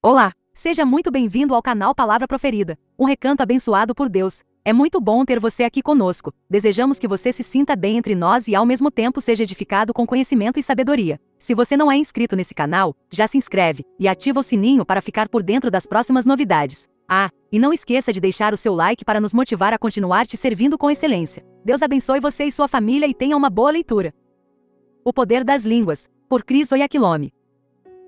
Olá, seja muito bem-vindo ao canal Palavra Proferida, um recanto abençoado por Deus. É muito bom ter você aqui conosco. Desejamos que você se sinta bem entre nós e ao mesmo tempo seja edificado com conhecimento e sabedoria. Se você não é inscrito nesse canal, já se inscreve e ativa o sininho para ficar por dentro das próximas novidades. E não esqueça de deixar o seu like para nos motivar a continuar te servindo com excelência. Deus abençoe você e sua família e tenha uma boa leitura. O Poder das Línguas, por Chris Oyakhilome.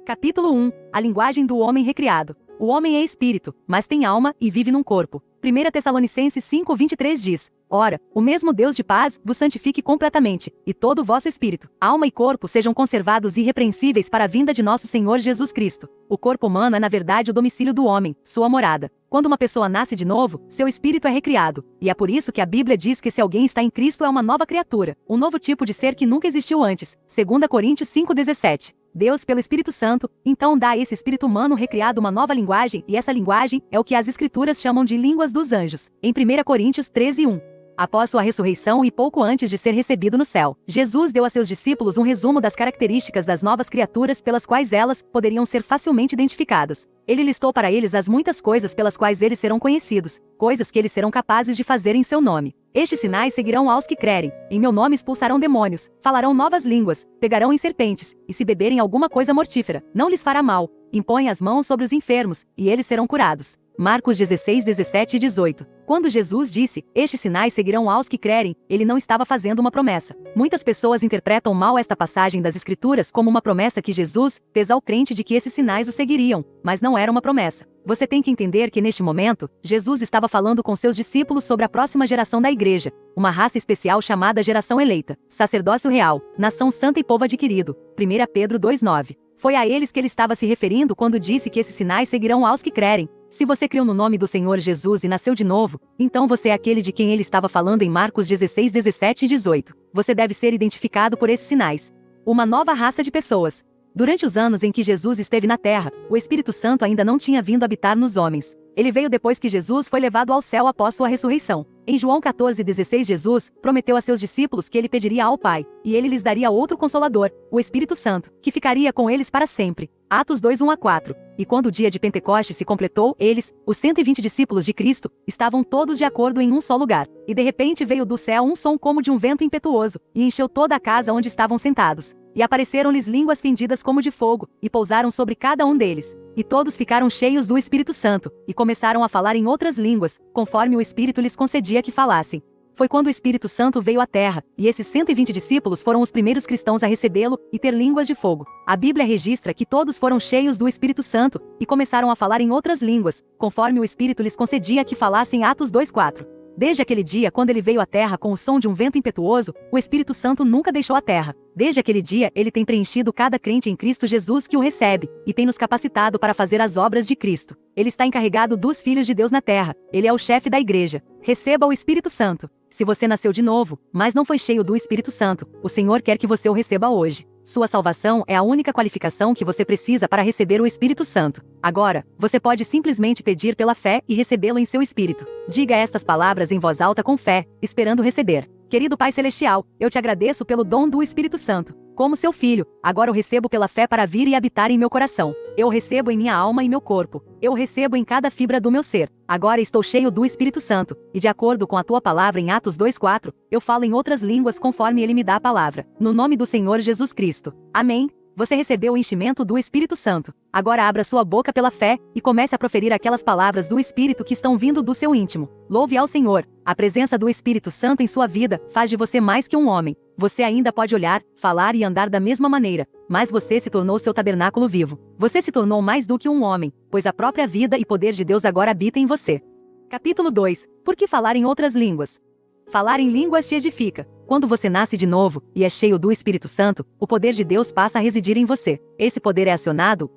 Capítulo 1. A linguagem do homem recriado. O homem é espírito, mas tem alma e vive num corpo. 1 Tessalonicenses 5:23 diz: Ora, o mesmo Deus de paz vos santifique completamente, e todo o vosso espírito, alma e corpo sejam conservados irrepreensíveis para a vinda de nosso Senhor Jesus Cristo. O corpo humano é na verdade o domicílio do homem, sua morada. Quando uma pessoa nasce de novo, seu espírito é recriado, e é por isso que a Bíblia diz que se alguém está em Cristo é uma nova criatura, um novo tipo de ser que nunca existiu antes. 2 Coríntios 5:17. Deus, pelo Espírito Santo, então dá a esse espírito humano recriado uma nova linguagem, e essa linguagem é o que as Escrituras chamam de línguas dos anjos, em 1 Coríntios 13:1. Após sua ressurreição e pouco antes de ser recebido no céu, Jesus deu a seus discípulos um resumo das características das novas criaturas pelas quais elas poderiam ser facilmente identificadas. Ele listou para eles as muitas coisas pelas quais eles serão conhecidos, coisas que eles serão capazes de fazer em seu nome. Estes sinais seguirão aos que crerem. Em meu nome expulsarão demônios, falarão novas línguas, pegarão em serpentes, e se beberem alguma coisa mortífera, não lhes fará mal. Impõem as mãos sobre os enfermos, e eles serão curados. Marcos 16:17 e 18. Quando Jesus disse, estes sinais seguirão aos que crerem, ele não estava fazendo uma promessa. Muitas pessoas interpretam mal esta passagem das Escrituras como uma promessa que Jesus fez ao crente de que esses sinais o seguiriam, mas não era uma promessa. Você tem que entender que neste momento, Jesus estava falando com seus discípulos sobre a próxima geração da igreja, uma raça especial chamada geração eleita, sacerdócio real, nação santa e povo adquirido. 1 Pedro 2:9. Foi a eles que ele estava se referindo quando disse que esses sinais seguirão aos que crerem. Se você creu no nome do Senhor Jesus e nasceu de novo, então você é aquele de quem ele estava falando em Marcos 16:17 e 18. Você deve ser identificado por esses sinais. Uma nova raça de pessoas. Durante os anos em que Jesus esteve na terra, o Espírito Santo ainda não tinha vindo habitar nos homens. Ele veio depois que Jesus foi levado ao céu após sua ressurreição. Em João 14:16 Jesus prometeu a seus discípulos que ele pediria ao Pai, e ele lhes daria outro Consolador, o Espírito Santo, que ficaria com eles para sempre. Atos 2:1-4. E quando o dia de Pentecostes se completou, eles, os 120 discípulos de Cristo, estavam todos de acordo em um só lugar. E de repente veio do céu um som como de um vento impetuoso, e encheu toda a casa onde estavam sentados. E apareceram-lhes línguas fendidas como de fogo, e pousaram sobre cada um deles. E todos ficaram cheios do Espírito Santo, e começaram a falar em outras línguas, conforme o Espírito lhes concedia que falassem. Foi quando o Espírito Santo veio à terra, e esses 120 discípulos foram os primeiros cristãos a recebê-lo e ter línguas de fogo. A Bíblia registra que todos foram cheios do Espírito Santo, e começaram a falar em outras línguas, conforme o Espírito lhes concedia que falassem. Atos 2:4. Desde aquele dia, quando ele veio à terra com o som de um vento impetuoso, o Espírito Santo nunca deixou a terra. Desde aquele dia, ele tem preenchido cada crente em Cristo Jesus que o recebe, e tem nos capacitado para fazer as obras de Cristo. Ele está encarregado dos filhos de Deus na terra. Ele é o chefe da igreja. Receba o Espírito Santo. Se você nasceu de novo, mas não foi cheio do Espírito Santo, o Senhor quer que você o receba hoje. Sua salvação é a única qualificação que você precisa para receber o Espírito Santo. Agora, você pode simplesmente pedir pela fé e recebê-lo em seu espírito. Diga estas palavras em voz alta com fé, esperando receber. Querido Pai Celestial, eu te agradeço pelo dom do Espírito Santo. Como seu filho, agora o recebo pela fé para vir e habitar em meu coração. Eu o recebo em minha alma e meu corpo. Eu o recebo em cada fibra do meu ser. Agora estou cheio do Espírito Santo, e de acordo com a tua palavra em Atos 2:4, eu falo em outras línguas conforme ele me dá a palavra. No nome do Senhor Jesus Cristo. Amém. Você recebeu o enchimento do Espírito Santo. Agora abra sua boca pela fé e comece a proferir aquelas palavras do Espírito que estão vindo do seu íntimo. Louve ao Senhor. A presença do Espírito Santo em sua vida faz de você mais que um homem. Você ainda pode olhar, falar e andar da mesma maneira, mas você se tornou seu tabernáculo vivo. Você se tornou mais do que um homem, pois a própria vida e poder de Deus agora habita em você. Capítulo 2. Por que falar em outras línguas? Falar em línguas te edifica. Quando você nasce de novo, e é cheio do Espírito Santo, o poder de Deus passa a residir em você. Esse poder é acionado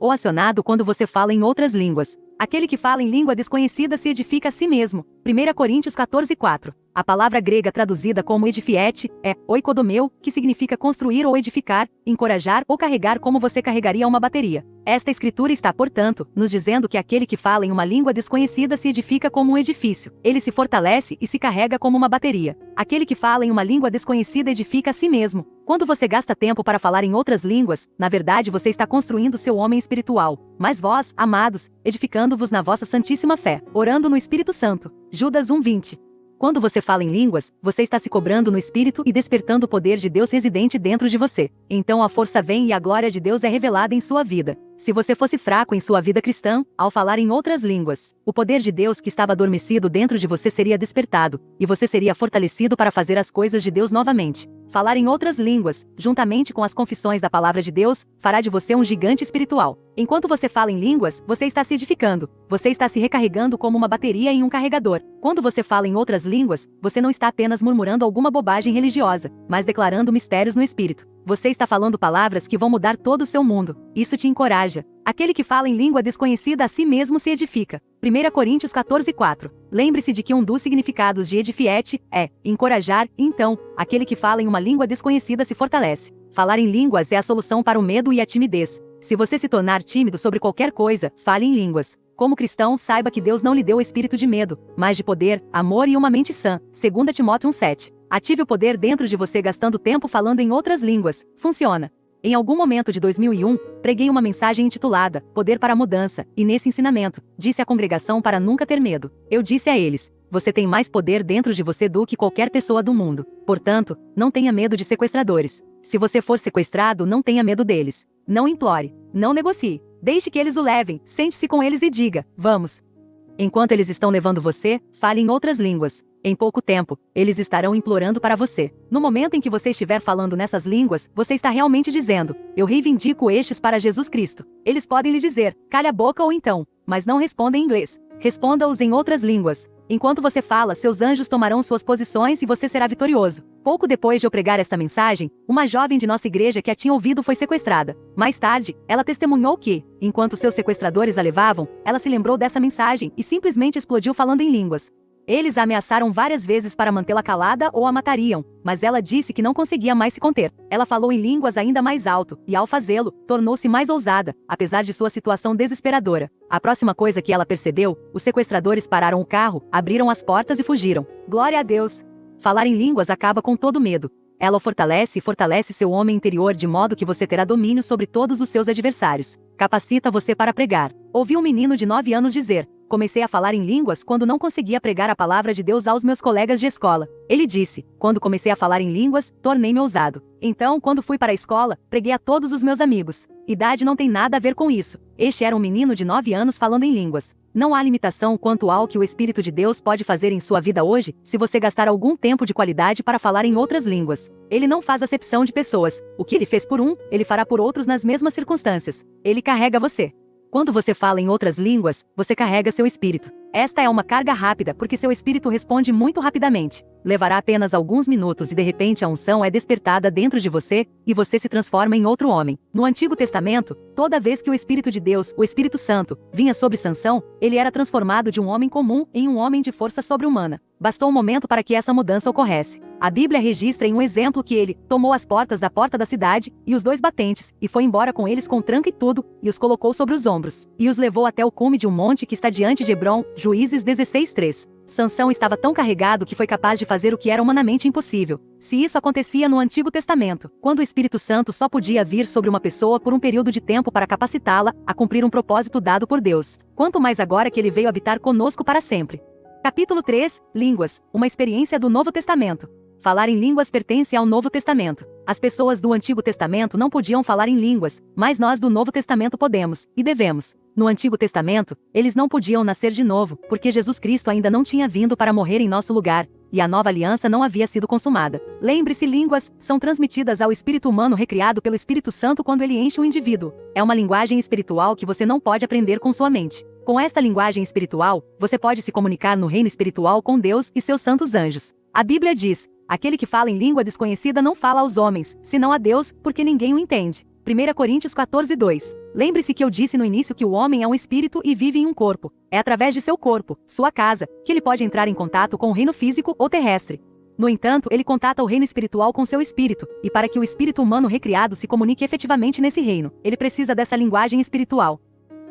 quando você fala em outras línguas. Aquele que fala em língua desconhecida se edifica a si mesmo. 1 Coríntios 14:4. A palavra grega traduzida como edifiete é oikodomeu, que significa construir ou edificar, encorajar ou carregar como você carregaria uma bateria. Esta escritura está, portanto, nos dizendo que aquele que fala em uma língua desconhecida se edifica como um edifício. Ele se fortalece e se carrega como uma bateria. Aquele que fala em uma língua desconhecida edifica a si mesmo. Quando você gasta tempo para falar em outras línguas, na verdade você está construindo seu homem espiritual. Mas vós, amados, edificando-vos na vossa santíssima fé, orando no Espírito Santo. Judas 1:20. Quando você fala em línguas, você está se cobrando no Espírito e despertando o poder de Deus residente dentro de você. Então a força vem e a glória de Deus é revelada em sua vida. Se você fosse fraco em sua vida cristã, ao falar em outras línguas, o poder de Deus que estava adormecido dentro de você seria despertado, e você seria fortalecido para fazer as coisas de Deus novamente. Falar em outras línguas, juntamente com as confissões da palavra de Deus, fará de você um gigante espiritual. Enquanto você fala em línguas, você está se edificando. Você está se recarregando como uma bateria em um carregador. Quando você fala em outras línguas, você não está apenas murmurando alguma bobagem religiosa, mas declarando mistérios no Espírito. Você está falando palavras que vão mudar todo o seu mundo. Isso te encoraja. Aquele que fala em língua desconhecida a si mesmo se edifica. 1 Coríntios 14:4. Lembre-se de que um dos significados de edifiete é encorajar, então, aquele que fala em uma língua desconhecida se fortalece. Falar em línguas é a solução para o medo e a timidez. Se você se tornar tímido sobre qualquer coisa, fale em línguas. Como cristão, saiba que Deus não lhe deu o espírito de medo, mas de poder, amor e uma mente sã. 2 Timóteo 1:7. Ative o poder dentro de você gastando tempo falando em outras línguas. Funciona. Em algum momento de 2001, preguei uma mensagem intitulada Poder para a Mudança, e nesse ensinamento, disse à congregação para nunca ter medo. Eu disse a eles: você tem mais poder dentro de você do que qualquer pessoa do mundo. Portanto, não tenha medo de sequestradores. Se você for sequestrado, não tenha medo deles. Não implore. Não negocie. Deixe que eles o levem. Sente-se com eles e diga: vamos. Enquanto eles estão levando você, fale em outras línguas. Em pouco tempo, eles estarão implorando para você. No momento em que você estiver falando nessas línguas, você está realmente dizendo: eu reivindico estes para Jesus Cristo. Eles podem lhe dizer: calha a boca ou então, mas não responda em inglês. Responda-os em outras línguas. Enquanto você fala, seus anjos tomarão suas posições e você será vitorioso. Pouco depois de eu pregar esta mensagem, uma jovem de nossa igreja que a tinha ouvido foi sequestrada. Mais tarde, ela testemunhou que, enquanto seus sequestradores a levavam, ela se lembrou dessa mensagem e simplesmente explodiu falando em línguas. Eles a ameaçaram várias vezes para mantê-la calada ou a matariam, mas ela disse que não conseguia mais se conter. Ela falou em línguas ainda mais alto, e ao fazê-lo, tornou-se mais ousada, apesar de sua situação desesperadora. A próxima coisa que ela percebeu, os sequestradores pararam o carro, abriram as portas e fugiram. Glória a Deus! Falar em línguas acaba com todo medo. Ela o fortalece e fortalece seu homem interior de modo que você terá domínio sobre todos os seus adversários. Capacita você para pregar. Ouvi um menino de 9 anos dizer: comecei a falar em línguas quando não conseguia pregar a palavra de Deus aos meus colegas de escola. Ele disse: quando comecei a falar em línguas, tornei-me ousado. Então, quando fui para a escola, preguei a todos os meus amigos. Idade não tem nada a ver com isso. Este era um menino de 9 anos falando em línguas. Não há limitação quanto ao que o Espírito de Deus pode fazer em sua vida hoje, se você gastar algum tempo de qualidade para falar em outras línguas. Ele não faz acepção de pessoas. O que ele fez por um, ele fará por outros nas mesmas circunstâncias. Ele carrega você. Quando você fala em outras línguas, você carrega seu espírito. Esta é uma carga rápida porque seu espírito responde muito rapidamente. Levará apenas alguns minutos e de repente a unção é despertada dentro de você, e você se transforma em outro homem. No Antigo Testamento, toda vez que o Espírito de Deus, o Espírito Santo, vinha sobre Sansão, ele era transformado de um homem comum em um homem de força sobre-humana. Bastou um momento para que essa mudança ocorresse. A Bíblia registra em um exemplo que ele tomou as portas da porta da cidade, e os 2 batentes, e foi embora com eles com tranco e tudo, e os colocou sobre os ombros, e os levou até o cume de um monte que está diante de Hebrom, Juízes 16:3. Sansão estava tão carregado que foi capaz de fazer o que era humanamente impossível. Se isso acontecia no Antigo Testamento, quando o Espírito Santo só podia vir sobre uma pessoa por um período de tempo para capacitá-la a cumprir um propósito dado por Deus, quanto mais agora que ele veio habitar conosco para sempre. Capítulo 3, Línguas, uma experiência do Novo Testamento. Falar em línguas pertence ao Novo Testamento. As pessoas do Antigo Testamento não podiam falar em línguas, mas nós do Novo Testamento podemos, e devemos. No Antigo Testamento, eles não podiam nascer de novo, porque Jesus Cristo ainda não tinha vindo para morrer em nosso lugar, e a nova aliança não havia sido consumada. Lembre-se, línguas são transmitidas ao espírito humano recriado pelo Espírito Santo quando ele enche um indivíduo. É uma linguagem espiritual que você não pode aprender com sua mente. Com esta linguagem espiritual, você pode se comunicar no reino espiritual com Deus e seus santos anjos. A Bíblia diz: aquele que fala em língua desconhecida não fala aos homens, senão a Deus, porque ninguém o entende. 1 Coríntios 14:2. Lembre-se que eu disse no início que o homem é um espírito e vive em um corpo. É através de seu corpo, sua casa, que ele pode entrar em contato com o reino físico ou terrestre. No entanto, ele contata o reino espiritual com seu espírito, e para que o espírito humano recriado se comunique efetivamente nesse reino, ele precisa dessa linguagem espiritual.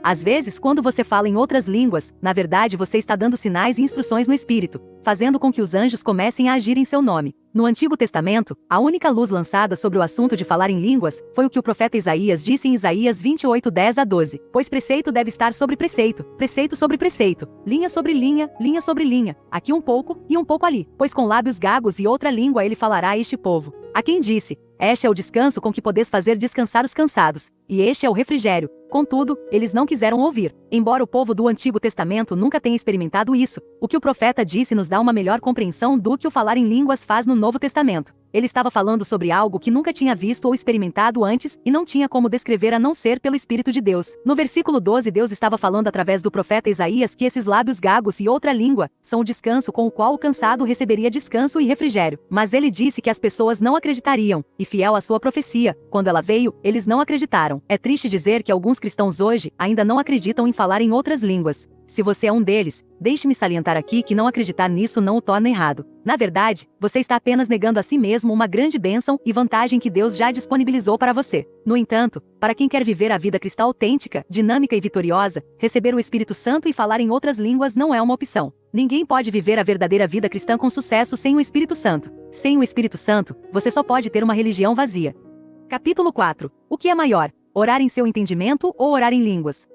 Às vezes, quando você fala em outras línguas, na verdade você está dando sinais e instruções no espírito, fazendo com que os anjos comecem a agir em seu nome. No Antigo Testamento, a única luz lançada sobre o assunto de falar em línguas foi o que o profeta Isaías disse em Isaías 28:10-12. Pois preceito deve estar sobre preceito, preceito sobre preceito, linha sobre linha, linha sobre linha, aqui um pouco e um pouco ali. Pois com lábios gagos e outra língua ele falará a este povo. A quem disse: este é o descanso com que podeis fazer descansar os cansados, e este é o refrigério. Contudo, eles não quiseram ouvir. Embora o povo do Antigo Testamento nunca tenha experimentado isso, o que o profeta disse nos dá uma melhor compreensão do que o falar em línguas faz no Novo Testamento. Ele estava falando sobre algo que nunca tinha visto ou experimentado antes e não tinha como descrever a não ser pelo Espírito de Deus. No versículo 12, Deus estava falando através do profeta Isaías que esses lábios gagos e outra língua são o descanso com o qual o cansado receberia descanso e refrigério. Mas ele disse que as pessoas não acreditariam, e fiel à sua profecia, quando ela veio, eles não acreditaram. É triste dizer que alguns cristãos hoje ainda não acreditam em falar em outras línguas. Se você é um deles, deixe-me salientar aqui que não acreditar nisso não o torna errado. Na verdade, você está apenas negando a si mesmo uma grande bênção e vantagem que Deus já disponibilizou para você. No entanto, para quem quer viver a vida cristã autêntica, dinâmica e vitoriosa, receber o Espírito Santo e falar em outras línguas não é uma opção. Ninguém pode viver a verdadeira vida cristã com sucesso sem o Espírito Santo. Sem o Espírito Santo, você só pode ter uma religião vazia. Capítulo 4. O que é maior? Orar em seu entendimento ou orar em línguas?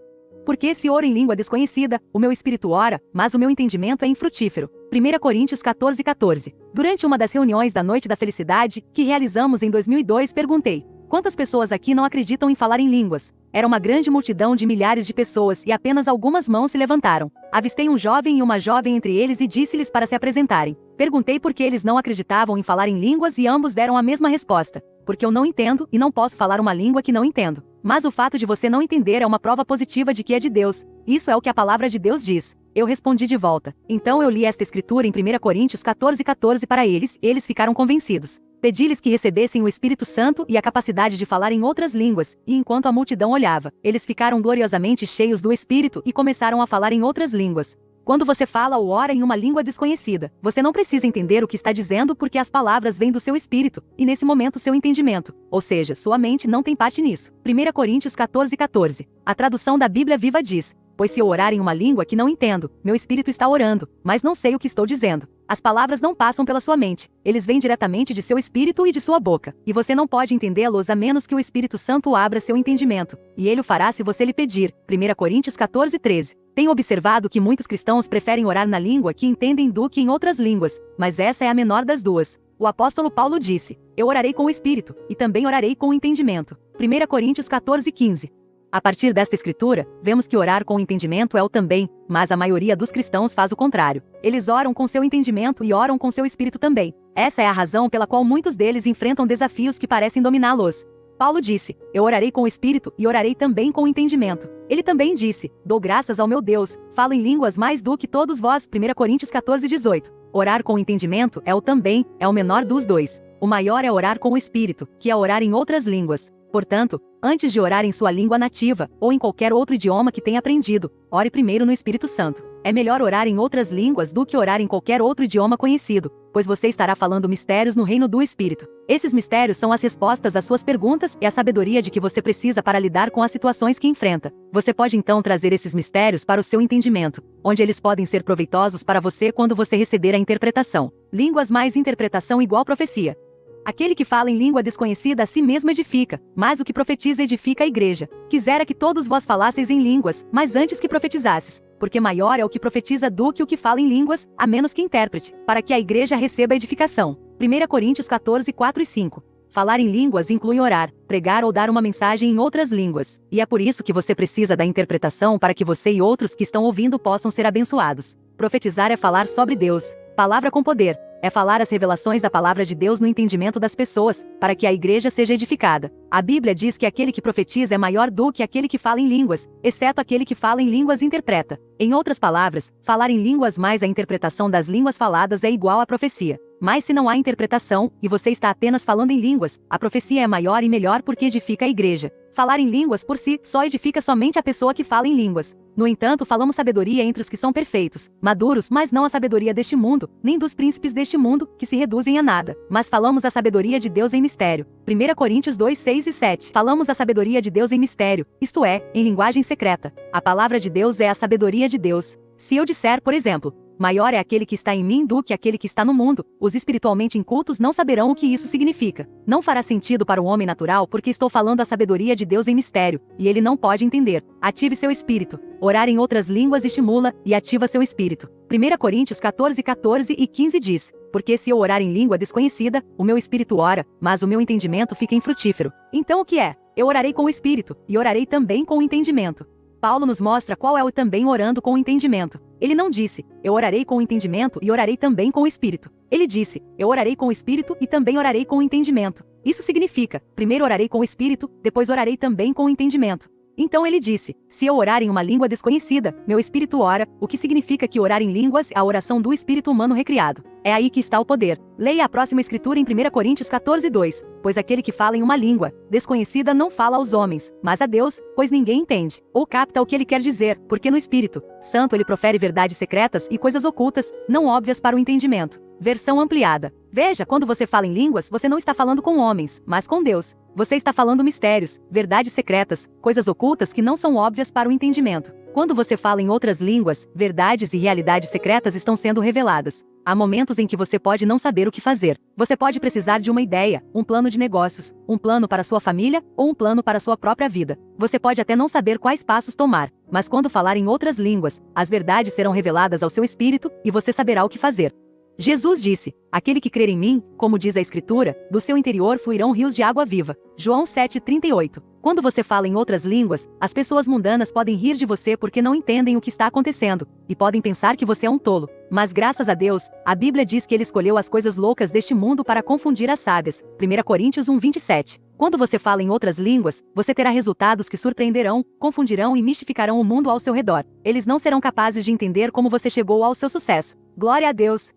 Porque se oro em língua desconhecida, o meu espírito ora, mas o meu entendimento é infrutífero. 1 Coríntios 14:14. Durante uma das reuniões da Noite da Felicidade, que realizamos em 2002, perguntei: quantas pessoas aqui não acreditam em falar em línguas? Era uma grande multidão de milhares de pessoas e apenas algumas mãos se levantaram. Avistei um jovem e uma jovem entre eles e disse-lhes para se apresentarem. Perguntei por que eles não acreditavam em falar em línguas e ambos deram a mesma resposta: porque eu não entendo e não posso falar uma língua que não entendo. Mas o fato de você não entender é uma prova positiva de que é de Deus. Isso é o que a palavra de Deus diz. Eu respondi de volta. Então eu li esta escritura em 1 Coríntios 14:14 para eles, e eles ficaram convencidos. Pedi-lhes que recebessem o Espírito Santo e a capacidade de falar em outras línguas, e enquanto a multidão olhava, eles ficaram gloriosamente cheios do Espírito e começaram a falar em outras línguas. Quando você fala ou ora em uma língua desconhecida, você não precisa entender o que está dizendo porque as palavras vêm do seu espírito, e nesse momento seu entendimento, ou seja, sua mente não tem parte nisso. 1 Coríntios 14:14. A tradução da Bíblia Viva diz: pois se eu orar em uma língua que não entendo, meu espírito está orando, mas não sei o que estou dizendo. As palavras não passam pela sua mente, eles vêm diretamente de seu espírito e de sua boca, e você não pode entendê-los a menos que o Espírito Santo abra seu entendimento, e ele o fará se você lhe pedir. 1 Coríntios 14:13. Tenho observado que muitos cristãos preferem orar na língua que entendem do que em outras línguas, mas essa é a menor das duas. O apóstolo Paulo disse: eu orarei com o espírito, e também orarei com o entendimento. 1 Coríntios 14:15. A partir desta escritura, vemos que orar com o entendimento é o também, mas a maioria dos cristãos faz o contrário. Eles oram com seu entendimento e oram com seu espírito também. Essa é a razão pela qual muitos deles enfrentam desafios que parecem dominá-los. Paulo disse: eu orarei com o espírito e orarei também com o entendimento. Ele também disse: dou graças ao meu Deus, falo em línguas mais do que todos vós. 1 Coríntios 14:18. Orar com o entendimento é o também, é o menor dos dois. O maior é orar com o espírito, que é orar em outras línguas. Portanto, antes de orar em sua língua nativa, ou em qualquer outro idioma que tenha aprendido, ore primeiro no Espírito Santo. É melhor orar em outras línguas do que orar em qualquer outro idioma conhecido, pois você estará falando mistérios no reino do Espírito. Esses mistérios são as respostas às suas perguntas e a sabedoria de que você precisa para lidar com as situações que enfrenta. Você pode então trazer esses mistérios para o seu entendimento, onde eles podem ser proveitosos para você quando você receber a interpretação. Línguas mais interpretação igual profecia. Aquele que fala em língua desconhecida a si mesmo edifica, mas o que profetiza edifica a igreja. Quisera que todos vós falasseis em línguas, mas antes que profetizasses, porque maior é o que profetiza do que o que fala em línguas, a menos que interprete, para que a igreja receba a edificação. 1 Coríntios 14:4-5. Falar em línguas inclui orar, pregar ou dar uma mensagem em outras línguas, e é por isso que você precisa da interpretação para que você e outros que estão ouvindo possam ser abençoados. Profetizar é falar sobre Deus, palavra com poder. É falar as revelações da palavra de Deus no entendimento das pessoas, para que a igreja seja edificada. A Bíblia diz que aquele que profetiza é maior do que aquele que fala em línguas, exceto aquele que fala em línguas e interpreta. Em outras palavras, falar em línguas mais a interpretação das línguas faladas é igual à profecia. Mas se não há interpretação, e você está apenas falando em línguas, a profecia é maior e melhor porque edifica a igreja. Falar em línguas por si só edifica somente a pessoa que fala em línguas. No entanto, falamos sabedoria entre os que são perfeitos, maduros, mas não a sabedoria deste mundo, nem dos príncipes deste mundo, que se reduzem a nada. Mas falamos a sabedoria de Deus em mistério. 1 Coríntios 2, 6 e 7. Falamos a sabedoria de Deus em mistério, isto é, em linguagem secreta. A palavra de Deus é a sabedoria de Deus. Se eu disser, por exemplo, maior é aquele que está em mim do que aquele que está no mundo, os espiritualmente incultos não saberão o que isso significa. Não fará sentido para o homem natural porque estou falando a sabedoria de Deus em mistério, e ele não pode entender. Ative seu espírito. Orar em outras línguas estimula e ativa seu espírito. 1 Coríntios 14, 14 e 15 diz: porque se eu orar em língua desconhecida, o meu espírito ora, mas o meu entendimento fica infrutífero. Então o que é? Eu orarei com o espírito, e orarei também com o entendimento. Paulo nos mostra qual é o também orando com o entendimento. Ele não disse, eu orarei com o entendimento e orarei também com o espírito. Ele disse, eu orarei com o espírito e também orarei com o entendimento. Isso significa, primeiro orarei com o espírito, depois orarei também com o entendimento. Então ele disse, se eu orar em uma língua desconhecida, meu espírito ora, o que significa que orar em línguas é a oração do espírito humano recriado. É aí que está o poder. Leia a próxima escritura em 1 Coríntios 14, 2. Pois aquele que fala em uma língua desconhecida não fala aos homens, mas a Deus, pois ninguém entende, ou capta o que ele quer dizer, porque no Espírito Santo ele profere verdades secretas e coisas ocultas, não óbvias para o entendimento. Versão ampliada. Veja, quando você fala em línguas, você não está falando com homens, mas com Deus. Você está falando mistérios, verdades secretas, coisas ocultas que não são óbvias para o entendimento. Quando você fala em outras línguas, verdades e realidades secretas estão sendo reveladas. Há momentos em que você pode não saber o que fazer. Você pode precisar de uma ideia, um plano de negócios, um plano para sua família ou um plano para sua própria vida. Você pode até não saber quais passos tomar, mas quando falar em outras línguas, as verdades serão reveladas ao seu espírito e você saberá o que fazer. Jesus disse, aquele que crer em mim, como diz a Escritura, do seu interior fluirão rios de água viva. João 7,38. Quando você fala em outras línguas, as pessoas mundanas podem rir de você porque não entendem o que está acontecendo, e podem pensar que você é um tolo. Mas graças a Deus, a Bíblia diz que ele escolheu as coisas loucas deste mundo para confundir as sábias. 1 Coríntios 1,27. Quando você fala em outras línguas, você terá resultados que surpreenderão, confundirão e mistificarão o mundo ao seu redor. Eles não serão capazes de entender como você chegou ao seu sucesso. Glória a Deus!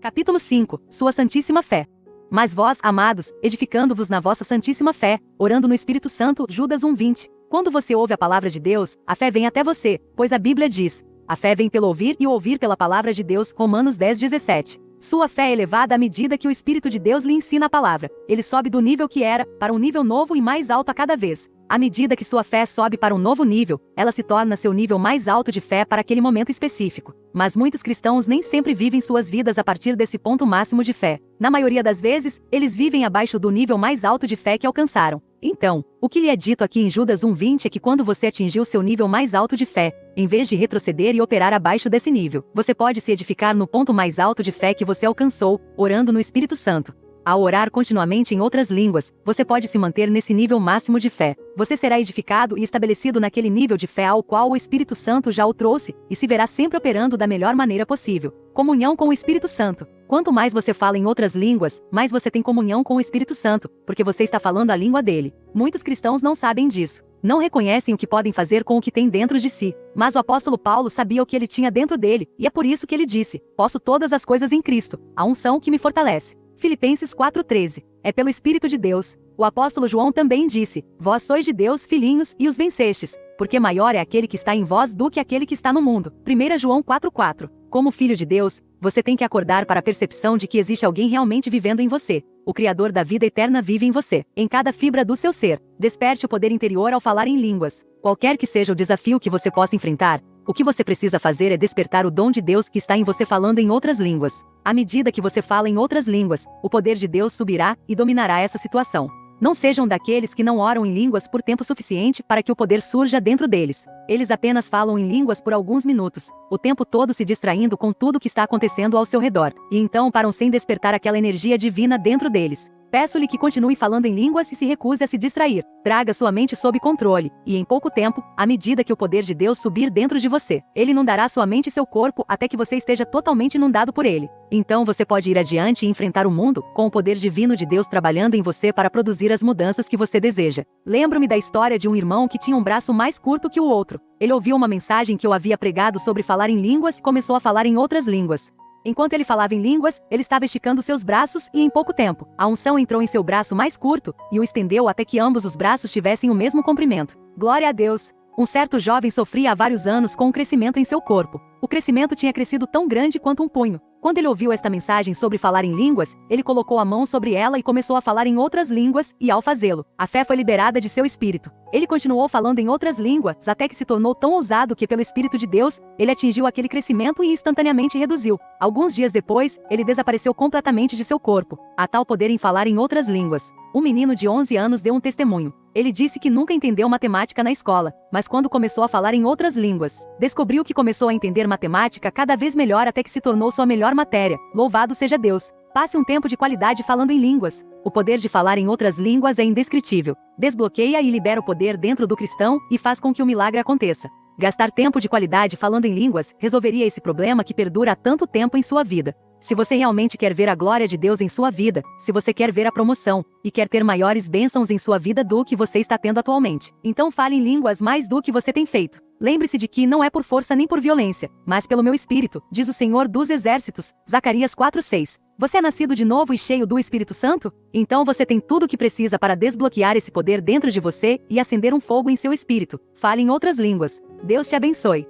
Capítulo 5. Sua Santíssima Fé. Mas vós, amados, edificando-vos na vossa Santíssima Fé, orando no Espírito Santo, Judas 1,20. Quando você ouve a palavra de Deus, a fé vem até você, pois a Bíblia diz, a fé vem pelo ouvir e o ouvir pela palavra de Deus, Romanos 10,17. Sua fé é elevada à medida que o Espírito de Deus lhe ensina a palavra. Ele sobe do nível que era, para um nível novo e mais alto a cada vez. À medida que sua fé sobe para um novo nível, ela se torna seu nível mais alto de fé para aquele momento específico. Mas muitos cristãos nem sempre vivem suas vidas a partir desse ponto máximo de fé. Na maioria das vezes, eles vivem abaixo do nível mais alto de fé que alcançaram. Então, o que lhe é dito aqui em Judas 1,20 é que quando você atingiu seu nível mais alto de fé, em vez de retroceder e operar abaixo desse nível, você pode se edificar no ponto mais alto de fé que você alcançou, orando no Espírito Santo. Ao orar continuamente em outras línguas, você pode se manter nesse nível máximo de fé. Você será edificado e estabelecido naquele nível de fé ao qual o Espírito Santo já o trouxe, e se verá sempre operando da melhor maneira possível. Comunhão com o Espírito Santo. Quanto mais você fala em outras línguas, mais você tem comunhão com o Espírito Santo, porque você está falando a língua dele. Muitos cristãos não sabem disso. Não reconhecem o que podem fazer com o que tem dentro de si. Mas o apóstolo Paulo sabia o que ele tinha dentro dele, e é por isso que ele disse, posso todas as coisas em Cristo, a unção que me fortalece. Filipenses 4,13. É pelo Espírito de Deus. O apóstolo João também disse, vós sois de Deus, filhinhos, e os vencestes, porque maior é aquele que está em vós do que aquele que está no mundo. 1 João 4,4. Como filho de Deus, você tem que acordar para a percepção de que existe alguém realmente vivendo em você. O Criador da vida eterna vive em você, em cada fibra do seu ser. Desperte o poder interior ao falar em línguas. Qualquer que seja o desafio que você possa enfrentar, o que você precisa fazer é despertar o dom de Deus que está em você falando em outras línguas. À medida que você fala em outras línguas, o poder de Deus subirá e dominará essa situação. Não sejam daqueles que não oram em línguas por tempo suficiente para que o poder surja dentro deles. Eles apenas falam em línguas por alguns minutos, o tempo todo se distraindo com tudo que está acontecendo ao seu redor, e então param sem despertar aquela energia divina dentro deles. Peço-lhe que continue falando em línguas e se recuse a se distrair. Traga sua mente sob controle, e em pouco tempo, à medida que o poder de Deus subir dentro de você, ele inundará sua mente e seu corpo até que você esteja totalmente inundado por ele. Então você pode ir adiante e enfrentar o mundo, com o poder divino de Deus trabalhando em você para produzir as mudanças que você deseja. Lembro-me da história de um irmão que tinha um braço mais curto que o outro. Ele ouviu uma mensagem que eu havia pregado sobre falar em línguas e começou a falar em outras línguas. Enquanto ele falava em línguas, ele estava esticando seus braços e em pouco tempo, a unção entrou em seu braço mais curto e o estendeu até que ambos os braços tivessem o mesmo comprimento. Glória a Deus! Um certo jovem sofria há vários anos com um crescimento em seu corpo. O crescimento tinha crescido tão grande quanto um punho. Quando ele ouviu esta mensagem sobre falar em línguas, ele colocou a mão sobre ela e começou a falar em outras línguas, e ao fazê-lo, a fé foi liberada de seu espírito. Ele continuou falando em outras línguas, até que se tornou tão ousado que, pelo Espírito de Deus, ele atingiu aquele crescimento e instantaneamente reduziu. Alguns dias depois, ele desapareceu completamente de seu corpo. Há tal poder em falar em outras línguas. Um menino de 11 anos deu um testemunho. Ele disse que nunca entendeu matemática na escola, mas quando começou a falar em outras línguas, descobriu que começou a entender matemática cada vez melhor até que se tornou sua melhor matéria. Louvado seja Deus! Passe um tempo de qualidade falando em línguas. O poder de falar em outras línguas é indescritível. Desbloqueia e libera o poder dentro do cristão e faz com que o milagre aconteça. Gastar tempo de qualidade falando em línguas resolveria esse problema que perdura há tanto tempo em sua vida. Se você realmente quer ver a glória de Deus em sua vida, se você quer ver a promoção, e quer ter maiores bênçãos em sua vida do que você está tendo atualmente, então fale em línguas mais do que você tem feito. Lembre-se de que não é por força nem por violência, mas pelo meu espírito, diz o Senhor dos Exércitos, Zacarias 4:6. Você é nascido de novo e cheio do Espírito Santo? Então você tem tudo o que precisa para desbloquear esse poder dentro de você e acender um fogo em seu espírito. Fale em outras línguas. Deus te abençoe.